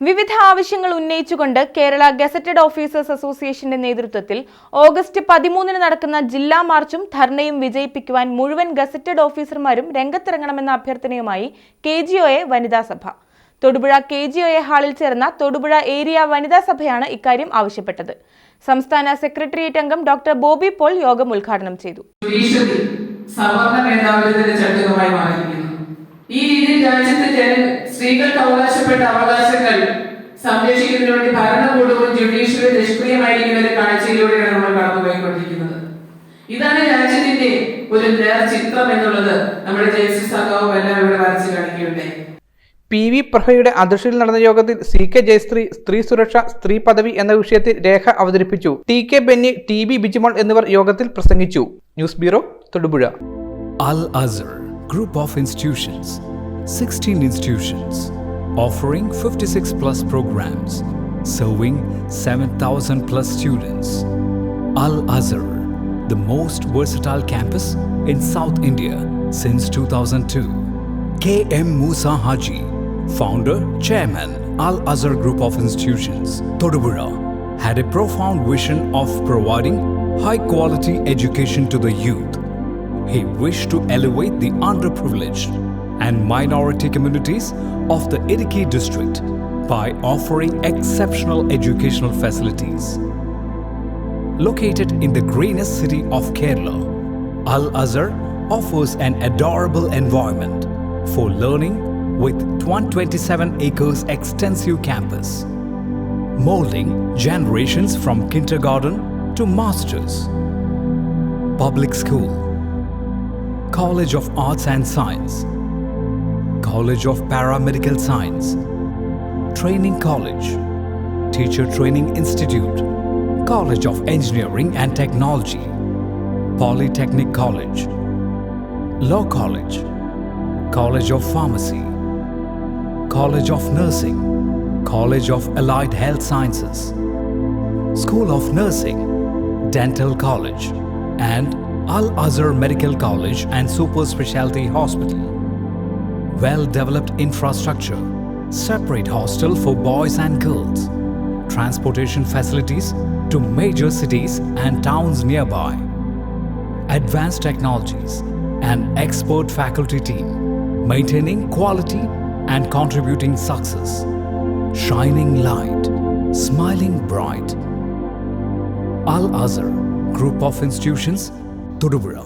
വിവിധ ആവശ്യങ്ങൾ ഉന്നയിച്ചുകൊണ്ട് കേരള ഗസറ്റഡ് ഓഫീസേഴ്സ് അസോസിയേഷന്റെ നേതൃത്വത്തിൽ ഓഗസ്റ്റ് 13 നടക്കുന്ന ജില്ലാ മാർച്ചും ധർണയും വിജയിപ്പിക്കുവാൻ മുഴുവൻ ഗസറ്റഡ് ഓഫീസർമാരും രംഗത്തിറങ്ങണമെന്ന അഭ്യർത്ഥനയുമായി KGOA വനിതാ സഭ. തൊടുപുഴ KGOA ഹാളിൽ ചേർന്ന തൊടുപുഴ ഏരിയ വനിതാ സഭയാണ് ഇക്കാര്യം ആവശ്യപ്പെട്ടത്. സംസ്ഥാന സെക്രട്ടേറിയറ്റ് അംഗം ഡോക്ടർ ബോബി പോൾ യോഗം ഉദ്ഘാടനം ചെയ്തു. ഈ രീതിയിൽ രാജ്യത്തെ സ്ത്രീകൾക്ക് അവകാശപ്പെട്ട അവകാശങ്ങൾ സംരക്ഷിക്കുന്നതിന് വേണ്ടി ഭരണകൂടവും ജുഡീഷ്യറി നിഷ്ക്രിയമായിരിക്കുന്ന ഒരു കാഴ്ചയിലൂടെയാണ് നമ്മൾ കടന്നുപോയിക്കൊണ്ടിരിക്കുന്നത്. ഇതാണ് രാജ്യത്തിന്റെ ഒരു നേർചിത്രം എന്നുള്ളത് നമ്മുടെ ജസ്റ്റിസ് സഖാവും എല്ലാം ഇവിടെ വരച്ച് കാണിക്കുകയുണ്ടായി. PV പ്രഭയുടെ അധ്യക്ഷതയിൽ നടന്ന യോഗത്തിൽ CK ജയശ്രീ സ്ത്രീ സുരക്ഷ സ്ത്രീ പദവി എന്ന വിഷയത്തിൽ രേഖ അവതരിപ്പിച്ചു. TK ബെന്നി, TB ബിജിമോൾ എന്നിവർ യോഗത്തിൽ പ്രസംഗിച്ചു. News bureau, Thodupuzha. Al-Azhar Group of Institutions, 16 institutions, offering 56 plus programs, serving 7,000 plus students. Al-Azhar, the most versatile campus in South India since 2002. K.M. Musa Haji, founder, chairman, Al-Azhar Group of Institutions, Todupuzha, had a profound vision of providing high-quality education to the youth. He wished to elevate the underprivileged and minority communities of the Idukki district by offering exceptional educational facilities. Located in the greenest city of Kerala, Al-Azhar offers an adorable environment for learning with 127 acres extensive campus, molding generations from kindergarten to masters. Public school, College of Arts and Science, College of Paramedical Science, Training College, Teacher Training Institute, College of Engineering and Technology, Polytechnic College, Law College, College of Pharmacy, College of Nursing, College of Allied Health Sciences, School of Nursing, Dental College, and Al-Azhar Medical College and Super Specialty Hospital. Well-developed infrastructure, separate hostel for boys and girls, transportation facilities to major cities and towns nearby, advanced technologies, and expert faculty team, maintaining quality and contributing success, shining light, smiling bright. Al-Azhar Group of Institutions, Todupuzha.